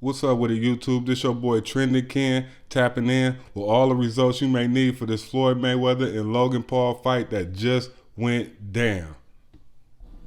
What's up with the YouTube? This your boy Trending Ken tapping in with all the results you may need for this Floyd Mayweather and Logan Paul fight that just went down.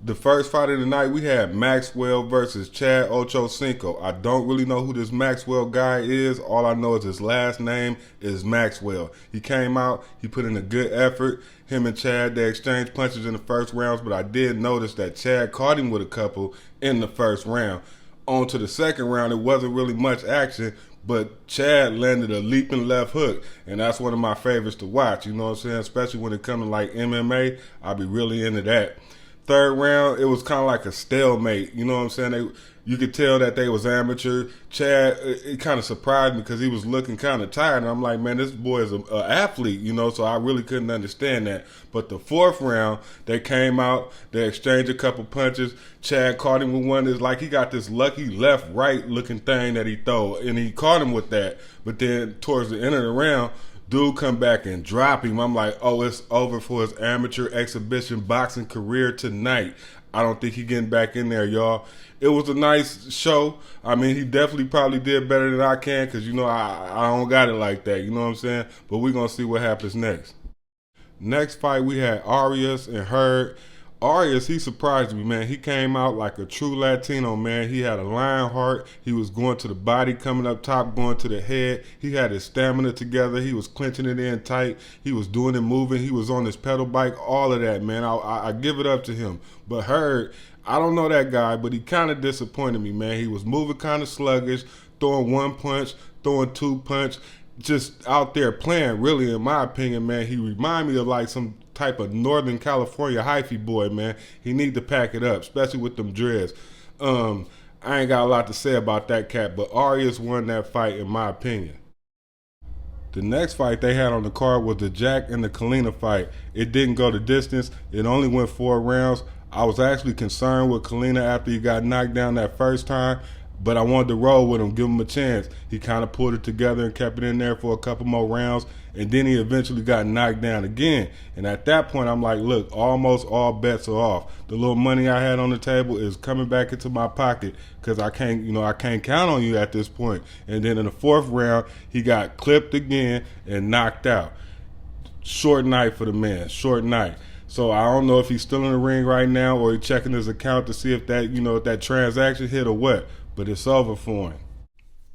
The first fight of the night, we had Maxwell versus Chad Ochocinco. I don't really know who this Maxwell guy is. All I know is his last name is Maxwell. He came out, he put in a good effort. Him and Chad, they exchanged punches in the first rounds, but I did notice that Chad caught him with a couple in the first round. On to the second round, it wasn't really much action, but Chad landed a leaping left hook, and that's one of my favorites to watch, you know what I'm saying? Especially when it comes to like MMA, I'll be really into that. Third round, it was kind of like a stalemate, you know what I'm saying? You could tell that they was amateur. Chad, it kind of surprised me because he was looking kind of tired, and I'm like, man, this boy is an athlete, you know, so I really couldn't understand that. But the fourth round, they came out, they exchanged a couple punches. Chad caught him with one. It's like he got this lucky left-right looking thing that he throw, and he caught him with that. But then towards the end of the round, dude come back and drop him. I'm like, oh, it's over for his amateur exhibition boxing career tonight. I don't think he getting back in there, y'all. It was a nice show. I mean, he definitely probably did better than I can because, you know, I don't got it like that. You know what I'm saying? But we're going to see what happens next. Next fight, we had Arias and Hurd. Arias, he surprised me, man. He came out like a true Latino, man. He had a lion heart. He was going to the body, coming up top, going to the head. He had his stamina together. He was clenching it in tight. He was doing it moving. He was on his pedal bike, all of that, man. I give it up to him. But Hurd, I don't know that guy, but he kind of disappointed me, man. He was moving kind of sluggish, throwing one punch, throwing two punch, just out there playing, really, in my opinion, man. He reminded me of like some type of Northern California hyphy boy, man. He need to pack it up, especially with them dreads. I ain't got a lot to say about that cat, but Arias won that fight in my opinion. The next fight they had on the card was the Jack and the Kalina fight. It didn't go the distance. It only went 4 rounds. I was actually concerned with Kalina after he got knocked down that first time, but I wanted to roll with him, give him a chance. He kind of pulled it together and kept it in there for a couple more rounds, and then he eventually got knocked down again. And at that point, I'm like, look, almost all bets are off. The little money I had on the table is coming back into my pocket because I can't count on you at this point. And then in the fourth round, he got clipped again and knocked out. Short night for the man, short night. So I don't know if he's still in the ring right now or he's checking his account to see if that, if that transaction hit or what. But it's over for him.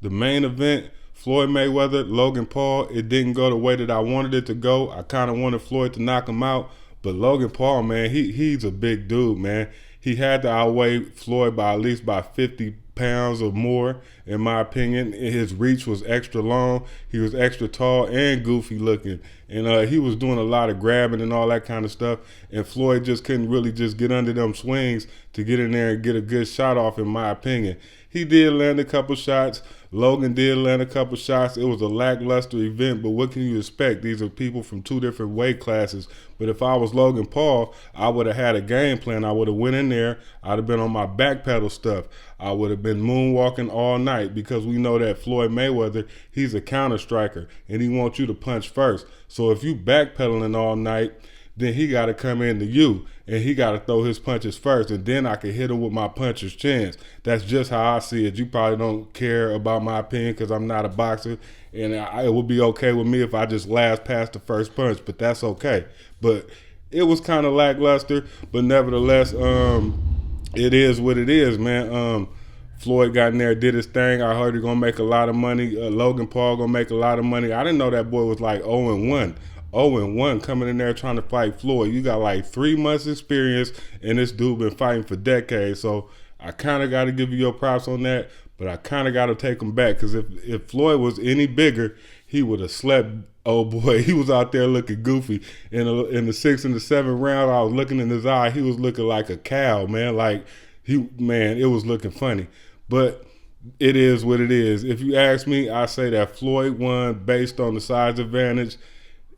The main event, Floyd Mayweather, Logan Paul, it didn't go the way that I wanted it to go. I kind of wanted Floyd to knock him out. But Logan Paul, man, he's a big dude, man. He had to outweigh Floyd by at least by 50 pounds or more, in my opinion. His reach was extra long. He was extra tall and goofy looking. And he was doing a lot of grabbing and all that kind of stuff. And Floyd just couldn't really just get under them swings to get in there and get a good shot off, in my opinion. He did land a couple shots. Logan did land a couple shots. It was a lackluster event, but what can you expect? These are people from 2 different weight classes. But if I was Logan Paul, I would have had a game plan. I would have went in there. I'd have been on my back pedal stuff. I would have been moonwalking all night because we know that Floyd Mayweather, he's a counter striker, and he wants you to punch first. So if you backpedaling all night, then he got to come into you, and he got to throw his punches first, and then I can hit him with my puncher's chance. That's just how I see it. You probably don't care about my opinion because I'm not a boxer, and it would be okay with me if I just last past the first punch, but that's okay. But it was kind of lackluster, but nevertheless, it is what it is, man. Floyd got in there, did his thing. I heard he gonna make a lot of money. Logan Paul gonna make a lot of money. I didn't know that boy was like 0-1. 0-1 coming in there trying to fight Floyd. You got like 3 months experience, and this dude been fighting for decades. So I kind of got to give you your props on that, but I kind of got to take him back because if Floyd was any bigger, he would have slept. Oh boy, he was out there looking goofy. In the 6th and the 7th round, I was looking in his eye. He was looking like a cow, man. Like it was looking funny. But it is what it is. If you ask me, I say that Floyd won based on the size advantage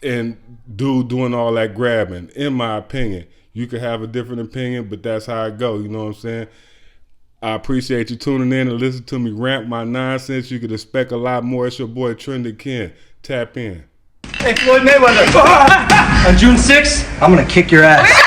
and dude doing all that grabbing, in my opinion. You could have a different opinion, but that's how it go, you know what I'm saying? I appreciate you tuning in and listening to me rant my nonsense. You could expect a lot more. It's your boy Trending Ken. Tap in. Hey, Floyd Mayweather. On June 6th, I'm going to kick your ass.